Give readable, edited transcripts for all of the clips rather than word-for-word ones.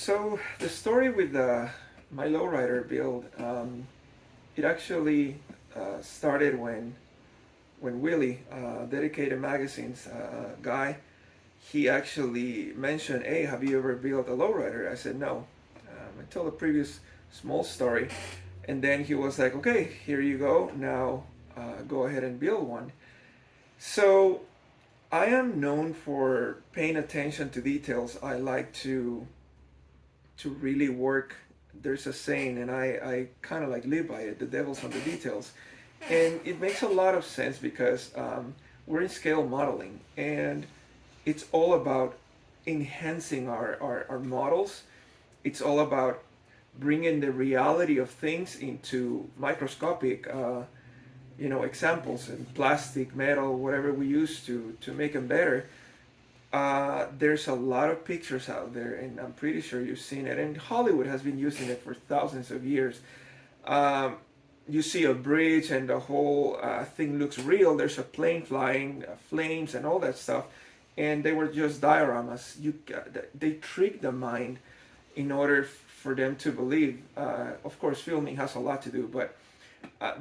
So the story with my lowrider build, it actually started when Willie, Dedicated Magazines guy, he actually mentioned, "Hey, have you ever built a lowrider?" I said no. I told a previous small story, and then he was like, "Okay, here you go. Now go ahead and build one." So I am known for paying attention to details. I like to really work. There's a saying, and I kind of like live by it: the devil's on the details. And it makes a lot of sense because we're in scale modeling, and it's all about enhancing our models. It's all about bringing the reality of things into microscopic examples in plastic, metal, whatever we use to make them better. There's a lot of pictures out there, and I'm pretty sure you've seen it. And Hollywood has been using it for thousands of years. Um, you see a bridge, and the whole thing looks real. There's a plane flying, flames, and all that stuff. And they were just dioramas. They trick the mind in order for them to believe. Of course, filming has a lot to do, but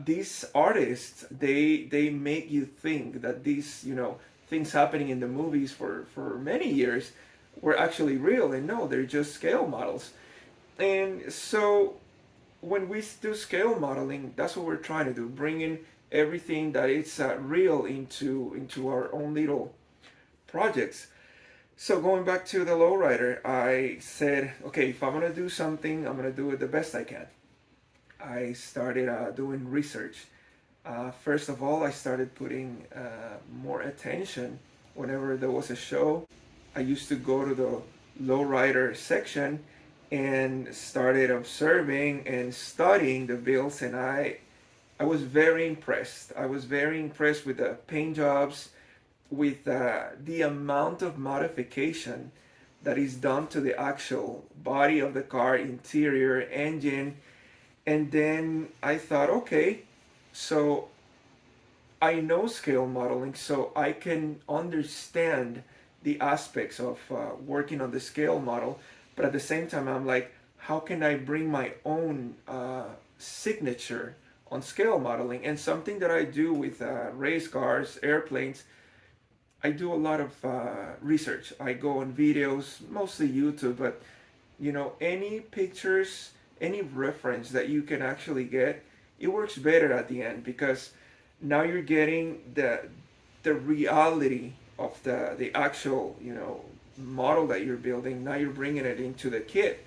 these artists they make you think that these things happening in the movies for many years were actually real, and no, they're just scale models. And so when we do scale modeling, that's what we're trying to do, bringing everything that is real into our own little projects. So going back to the lowrider, I said, okay, if I'm gonna do something, I'm gonna do it the best I can. I started doing research. First of all, I started putting more attention whenever there was a show. I used to go to the lowrider section and started observing and studying the builds, and I was very impressed. I was very impressed with the paint jobs, with the amount of modification that is done to the actual body of the car, interior, engine. And then I thought, okay, so I know scale modeling, so I can understand the aspects of working on the scale model. But at the same time, I'm like, how can I bring my own signature on scale modeling? And something that I do with race cars, airplanes, I do a lot of research. I go on videos, mostly YouTube, but any pictures, any reference that you can actually get, it works better at the end because now you're getting the reality of the actual model that you're building. Now you're bringing it into the kit.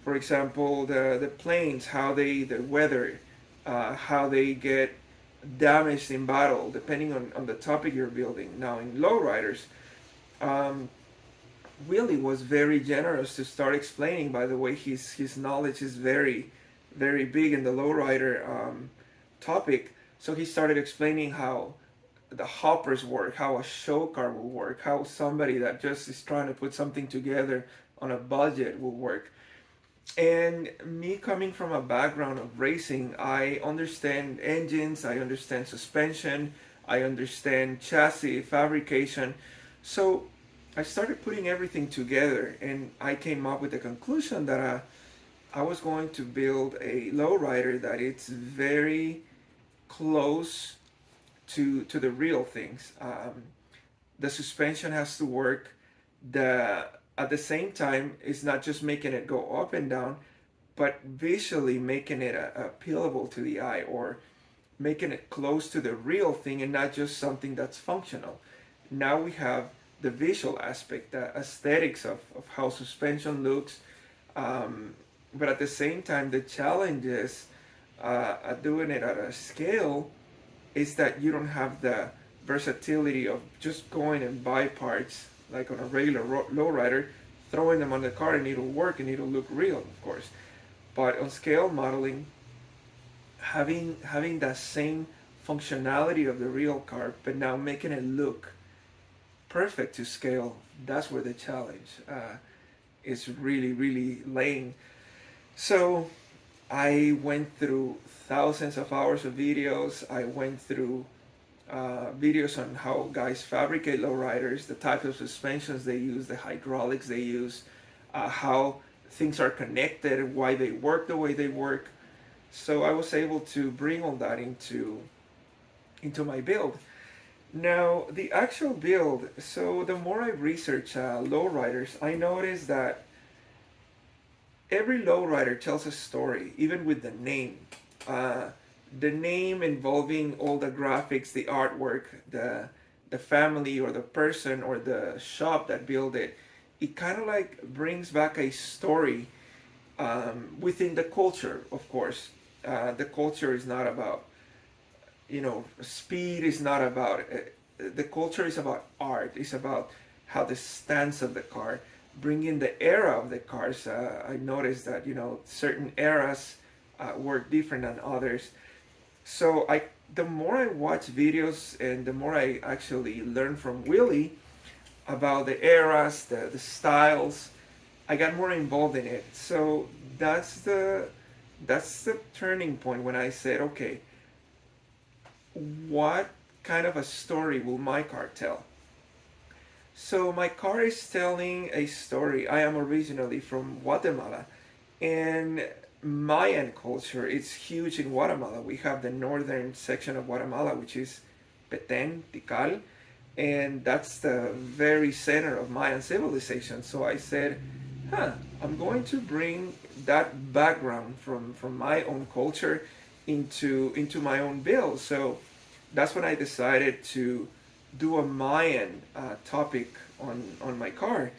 For example, the planes, how the weather, how they get damaged in battle, depending on the topic you're building. Now in lowriders, um, Willie was very generous to start explaining. By the way, his knowledge is very, very big in the lowrider topic. So he started explaining how the hoppers work, how a show car will work, how somebody that just is trying to put something together on a budget will work. And me coming from a background of racing, I understand engines, I understand suspension, I understand chassis fabrication. So I started putting everything together, and I came up with the conclusion that I was going to build a lowrider that it's very close to the real things. The suspension has to work. The At the same time, it's not just making it go up and down, but visually making it appealable to the eye, or making it close to the real thing and not just something that's functional. Now we have the visual aspect, the aesthetics of how suspension looks, but at the same time, the challenges at doing it at a scale is that you don't have the versatility of just going and buy parts like on a regular lowrider, throwing them on the car and it'll work and it'll look real, of course. But on scale modeling, having that same functionality of the real car, but now making it look perfect to scale, that's where the challenge is really, really laying. So I went through thousands of hours of videos. I went through videos on how guys fabricate lowriders, the type of suspensions they use, the hydraulics they use, how things are connected, why they work the way they work. So I was able to bring all that into my build. Now the actual build. So the more I research lowriders, I noticed that every lowrider tells a story, even with the name. Uh, the name involving all the graphics, the artwork, the family or the person or the shop that built it. It kind of like brings back a story within the culture, of course. The culture is not about, speed is not about, the culture is about art. It's about how the stance of the car, bringing the era of the cars. I noticed that, certain eras work different than others. So the more I watch videos and the more I actually learn from Willie about the eras, the styles, I got more involved in it. So that's the turning point when I said, okay, what kind of a story will my car tell? So my car is telling a story. I am originally from Guatemala, and Mayan culture is huge in Guatemala. We have the northern section of Guatemala, which is Petén, Tikal, and that's the very center of Mayan civilization. So I said, I'm going to bring that background from my own culture into my own build. So that's when I decided to do a Mayan topic on my car.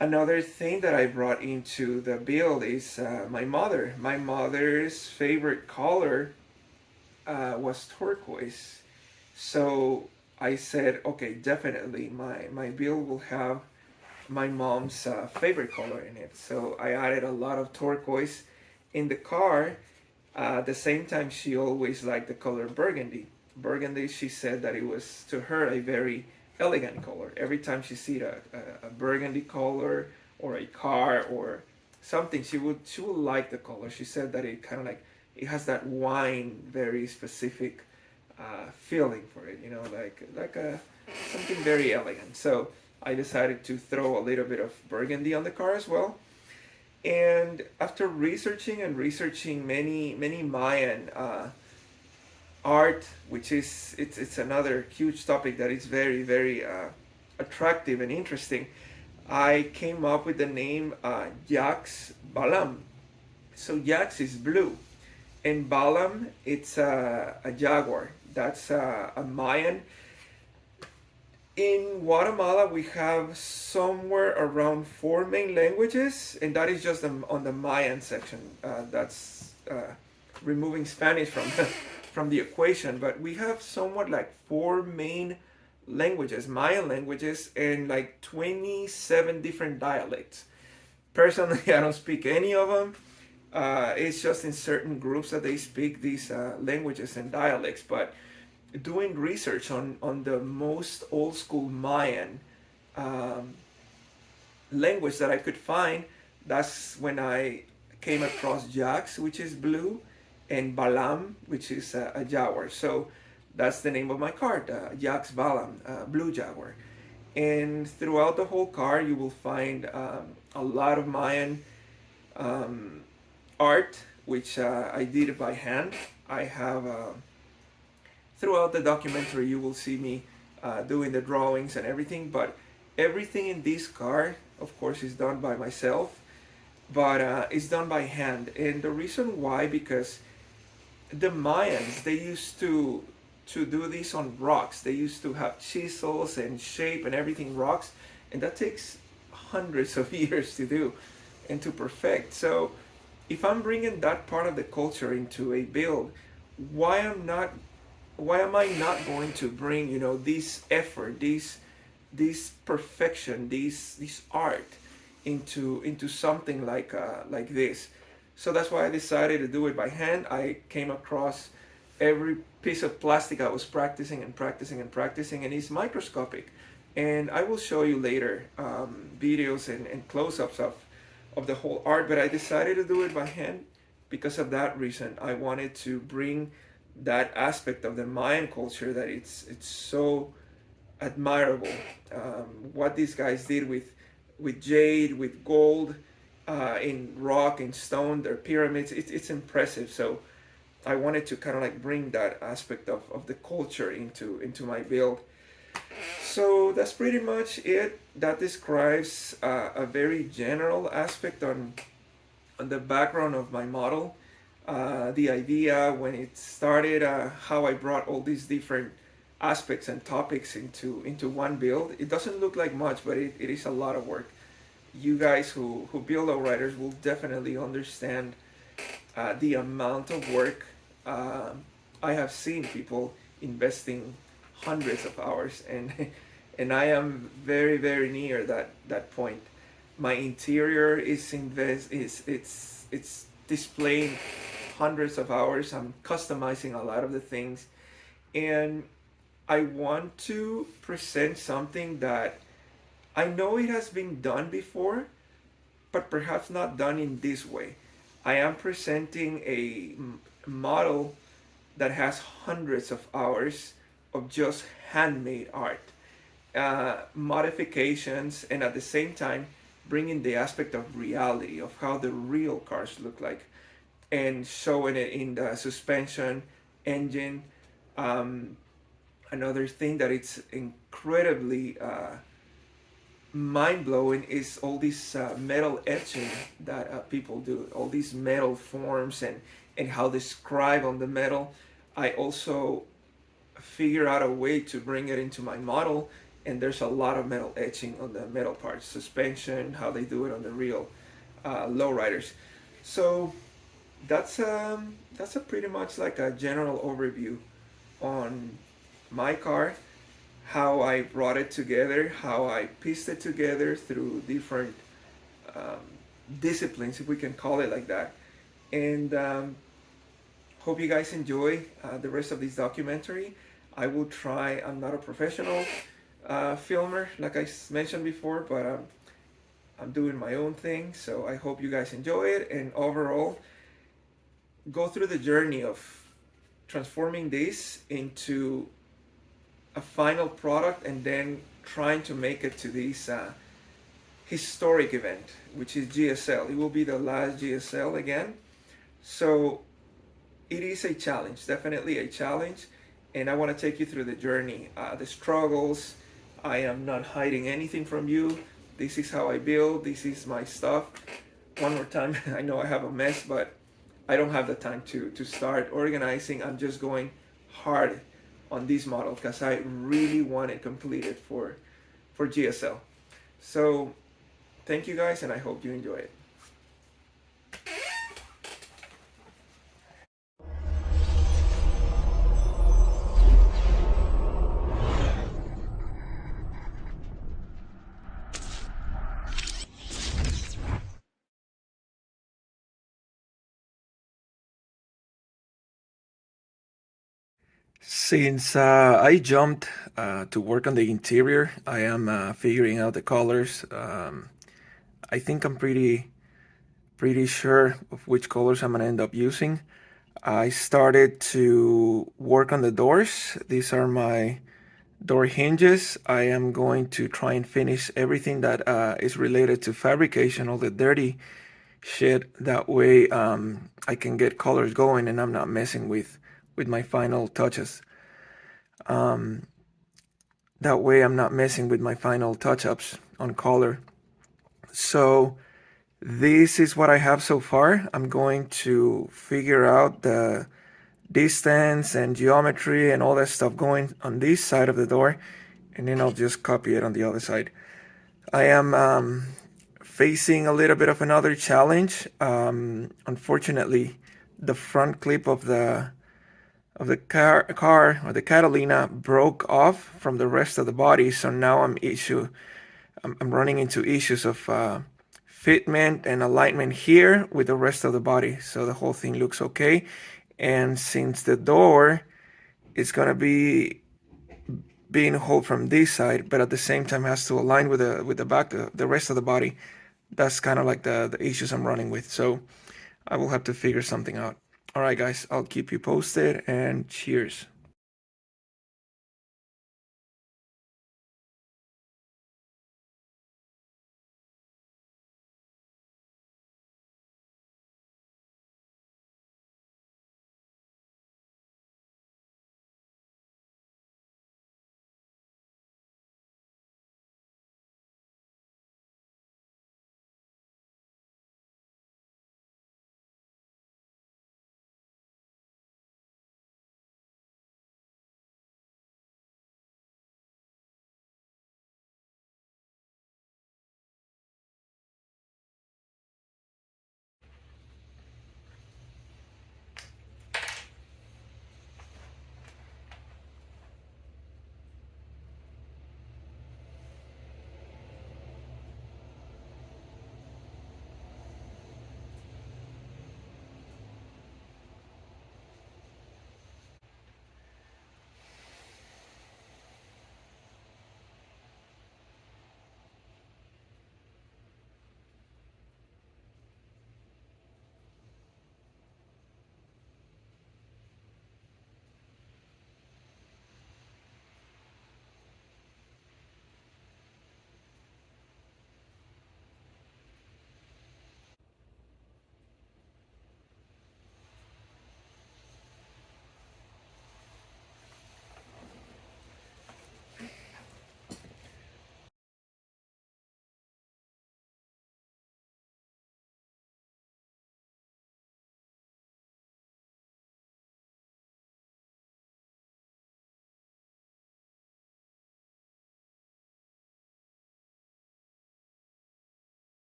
Another thing that I brought into the build is my mother. My mother's favorite color was turquoise. So I said, okay, definitely my build will have my mom's favorite color in it. So I added a lot of turquoise in the car. At the same time, she always liked the color burgundy. Burgundy, she said that it was to her a very elegant color. Every time she see a burgundy color or a car or something, she would like the color. She said that it kind of like it has that wine, very specific feeling for it. Like a something very elegant. So I decided to throw a little bit of burgundy on the car as well. And after researching many Mayan art, which is it's another huge topic that is very attractive and interesting, I came up with the name Yax Balam. So Yax is blue, and Balam it's a jaguar. That's a Mayan. In Guatemala, we have somewhere around 4 main languages, and that is just on the Mayan section. That's removing Spanish from the equation. But we have somewhat like 4 main languages, Mayan languages, and like 27 different dialects. Personally, I don't speak any of them. It's just in certain groups that they speak these languages and dialects. But doing research on the most old school Mayan language that I could find, that's when I came across Jax, which is blue, and Balam, which is a jaguar. So that's the name of my car, the Jax Balam, blue jaguar. And throughout the whole car, you will find a lot of Mayan art, which I did by hand. I have throughout the documentary, you will see me doing the drawings and everything, but everything in this car, of course, is done by myself, but it's done by hand. And the reason why, because the Mayans, they used to do this on rocks. They used to have chisels and shape and everything rocks, and that takes hundreds of years to do and to perfect. So if I'm bringing that part of the culture into a build, why am I not going to bring this effort, this perfection, this art into something like this? So that's why I decided to do it by hand. I came across every piece of plastic. I was practicing, and it's microscopic. And I will show you later videos and close-ups of the whole art. But I decided to do it by hand because of that reason. I wanted to bring that aspect of the Mayan culture that it's so admirable. What these guys did with jade, with gold, in rock, in stone, their pyramids. It's impressive. So I wanted to kind of like bring that aspect of the culture into my build. So that's pretty much it. That describes a very general aspect on the background of my model, the idea when it started, how I brought all these different aspects and topics into one build. It doesn't look like much, but it is a lot of work. You guys who build lowriders will definitely understand the amount of work. I have seen people investing hundreds of hours, and and I am very near that point. My interior is it's displaying hundreds of hours. I'm customizing a lot of the things, and I want to present something that I know it has been done before, but perhaps not done in this way. I am presenting a model that has hundreds of hours of just handmade art, modifications, and at the same time bringing the aspect of reality of how the real cars look like, and showing it in the suspension, engine. Um, Another thing that it's incredibly mind blowing is all this metal etching that people do, all these metal forms and how they scribe on the metal. I also figure out a way to bring it into my model, and there's a lot of metal etching on the metal parts, suspension, how they do it on the real lowriders. So that's a pretty much like a general overview on my car, how I brought it together, how I pieced it together through different um, disciplines, if we can call it like that. And hope you guys enjoy the rest of this documentary. I will try. I'm not a professional filmer, like I mentioned before, but I'm doing my own thing. So I hope you guys enjoy it, and overall, go through the journey of transforming this into a final product, and then trying to make it to this historic event, which is GSL. It will be the last GSL again. So it is a challenge, definitely a challenge. And I want to take you through the journey, the struggles. I am not hiding anything from you. This is how I build, this is my stuff. One more time, I know I have a mess, but I don't have the time to start organizing. I'm just going hard on this model because I really want it completed for GSL. So thank you guys, and I hope you enjoy it. Since I jumped to work on the interior, I am figuring out the colors. I think I'm pretty sure of which colors I'm gonna end up using. I started to work on the doors. These are my door hinges. I am going to try and finish everything that is related to fabrication, all the dirty shit. That way I can get colors going, and I'm not messing with my final touches. Um, that way I'm not messing with my final touch-ups on color. So this is what I have so far. I'm going to figure out the distance and geometry and all that stuff going on this side of the door, and then I'll just copy it on the other side. I am facing a little bit of another challenge. Unfortunately, the front clip of the car or the Catalina broke off from the rest of the body, so now I'm running into issues of fitment and alignment here with the rest of the body. So the whole thing looks okay, and since the door is gonna be being hauled from this side, but at the same time has to align with the back, the rest of the body. That's kind of like the issues I'm running with. So I will have to figure something out. All right, guys, I'll keep you posted, and cheers.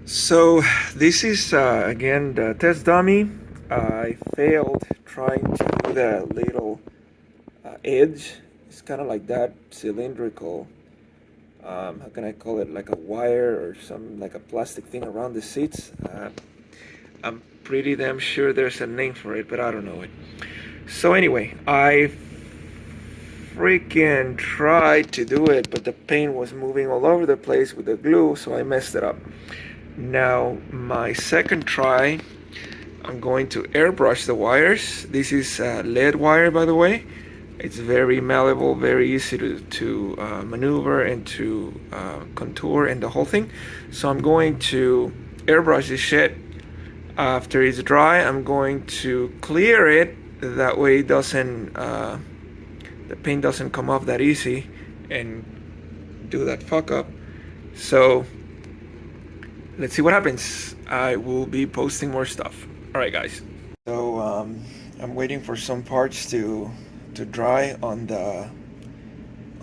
So this is again the test dummy. I failed trying to do the little edge. It's kind of like that cylindrical. How can I call it? Like a wire or some like a plastic thing around the seats. I'm pretty damn sure there's a name for it, but I don't know it. So anyway, I freaking tried to do it, but the paint was moving all over the place with the glue, so I messed it up. Now, my second try, I'm going to airbrush the wires. This is lead wire, by the way. It's very malleable, very easy to maneuver and to contour and the whole thing. So I'm going to airbrush this shit. After it's dry, I'm going to clear it. That way it doesn't, the paint doesn't come off that easy and do that fuck up. So let's see what happens. I will be posting more stuff. All right, guys. So I'm waiting for some parts to dry on the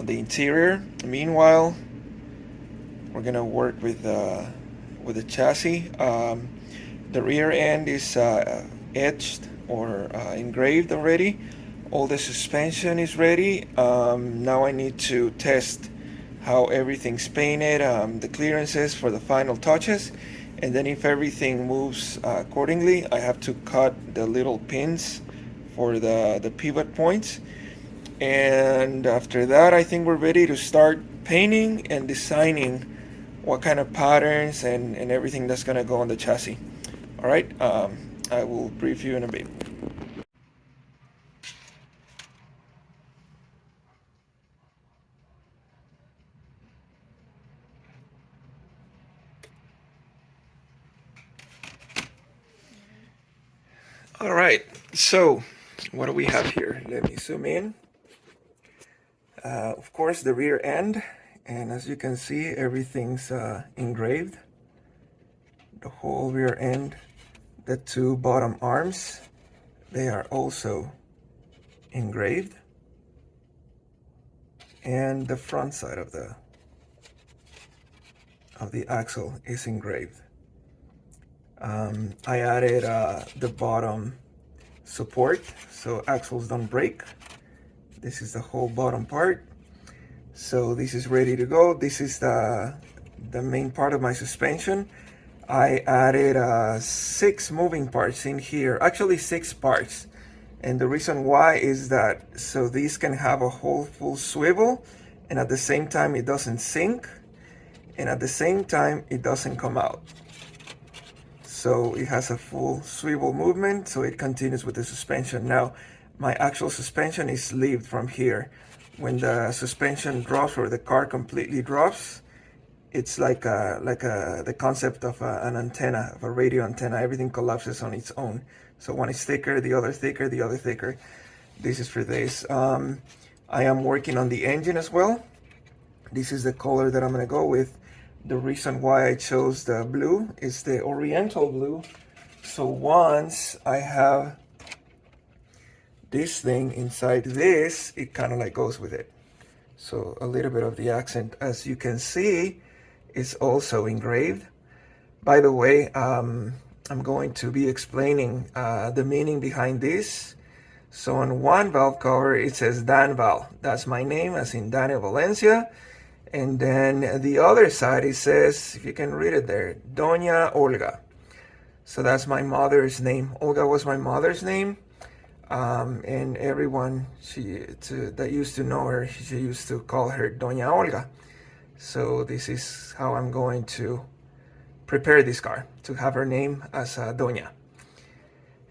interior. Meanwhile, we're gonna work with the chassis. The rear end is etched or engraved already. All the suspension is ready. Now I need to test how everything's painted, the clearances for the final touches, and then if everything moves accordingly, I have to cut the little pins for the pivot points. And after that, I think we're ready to start painting and designing what kind of patterns and everything that's gonna go on the chassis. All right, I will brief you in a bit. All right, so what do we have here? Let me zoom in. Of course, the rear end, and as you can see, everything's engraved. The whole rear end, the two bottom arms, they are also engraved, and the front side of the axle is engraved. I added the bottom support so axles don't break. This is the whole bottom part. So this is ready to go. This is the main part of my suspension. I added 6 moving parts in here, actually 6 parts. And the reason why is that so these can have a whole full swivel, and at the same time it doesn't sink, and at the same time it doesn't come out. So it has a full swivel movement, so it continues with the suspension. Now, my actual suspension is sleeved from here. When the suspension drops or the car completely drops, it's like the concept of an antenna, of a radio antenna. Everything collapses on its own. So one is thicker, the other thicker, the other thicker. This is for this. I am working on the engine as well. This is the color that I'm gonna go with. The reason why I chose the blue is the oriental blue. So once I have this thing inside this, it kind of like goes with it. So a little bit of the accent, as you can see, is also engraved. By the way, I'm going to be explaining the meaning behind this. So on one valve cover, it says Dan Val. That's my name, as in Daniel Valencia. And then the other side, it says, if you can read it there, Doña Olga. So that's my mother's name. Olga was my mother's name. And everyone that used to know her, she used to call her Doña Olga. So this is how I'm going to prepare this car, to have her name as Doña.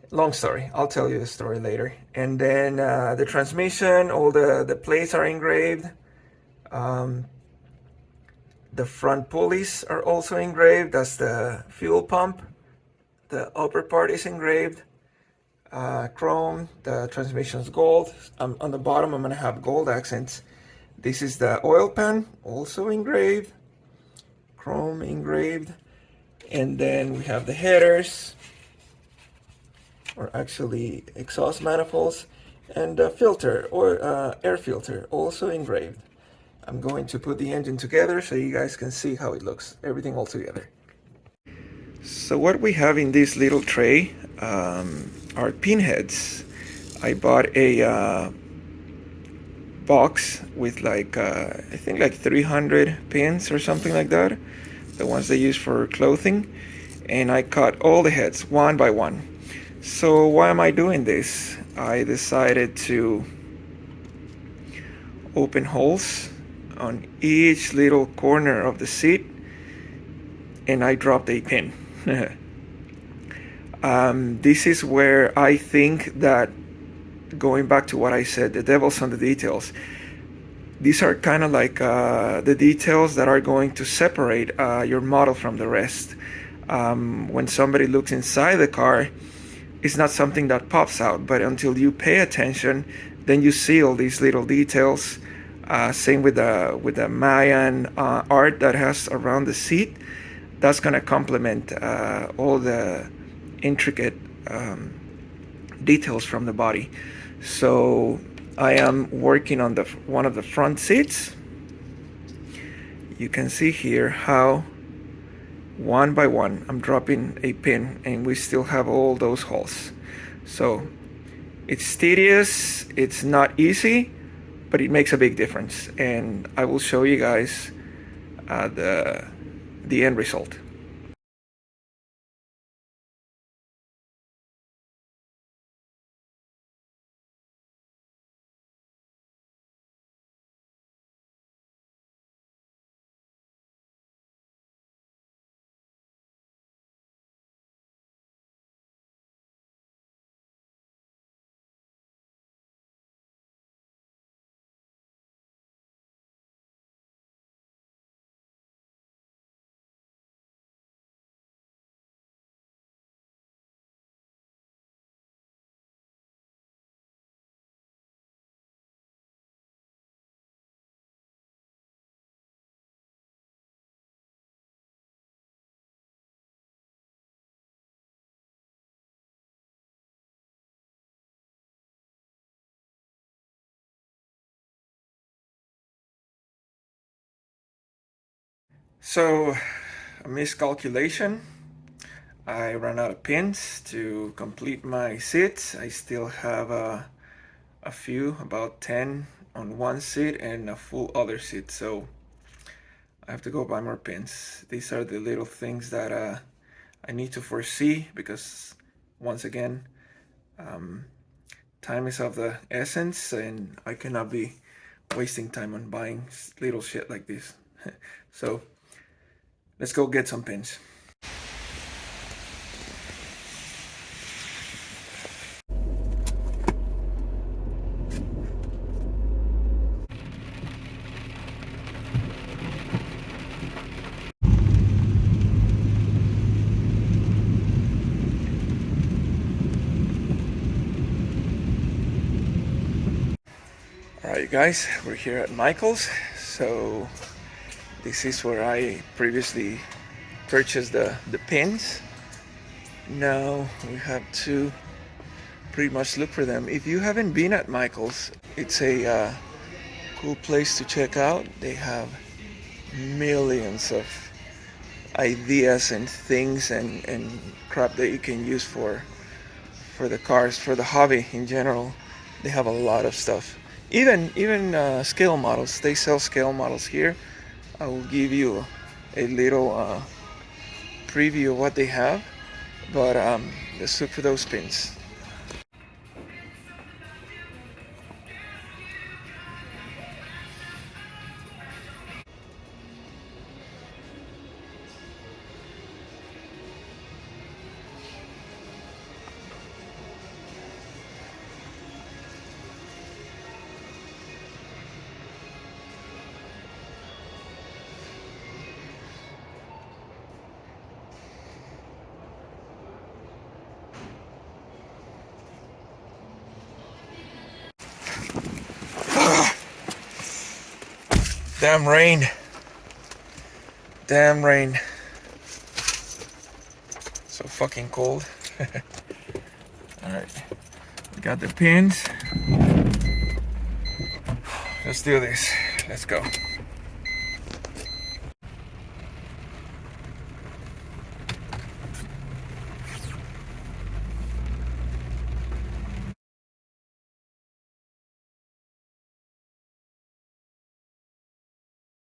Long story, I'll tell you the story later. And then the transmission, all the plates are engraved. The front pulleys are also engraved. That's the fuel pump. The upper part is engraved. Chrome, the transmission's gold. On the bottom, I'm gonna have gold accents. This is the oil pan, also engraved. Chrome engraved. And then we have the headers, or actually exhaust manifolds, and the filter, or air filter, also engraved. I'm going to put the engine together so you guys can see how it looks, everything all together. So what we have in this little tray are pinheads. I bought a box with like I think like 300 pins or something like that, the ones they use for clothing, and I cut all the heads one by one. So why am I doing this? I decided to open holes on each little corner of the seat, and I dropped a pin. This is where I think that, going back to what I said, the devil's on the details. These are kind of like the details that are going to separate your model from the rest. When somebody looks inside the car, it's not something that pops out, but until you pay attention, then you see all these little details. Same with the Mayan art that has around the seat. That's going to complement all the intricate details from the body. So I am working on one of the front seats. You can see here how one by one I'm dropping a pin, and we still have all those holes. So it's tedious, it's not easy, but it makes a big difference, and I will show you guys the end result. So, a miscalculation. I ran out of pins to complete my seats. I still have a few, about 10 on one seat and a full other seat. So I have to go buy more pins. These are the little things that I need to foresee, because once again, time is of the essence, and I cannot be wasting time on buying little shit like this. So let's go get some pins. Alright guys, we're here at Michael's. So this is where I previously purchased the pins. Now we have to pretty much look for them. If you haven't been at Michael's, it's a cool place to check out. They have millions of ideas and things and crap that you can use for the cars, for the hobby in general. They have a lot of stuff. Even scale models. They sell scale models here. I will give you a little preview of what they have, but let's look for those pins. Damn rain. Damn rain. So fucking cold. Alright. We got the pins. Let's do this. Let's go.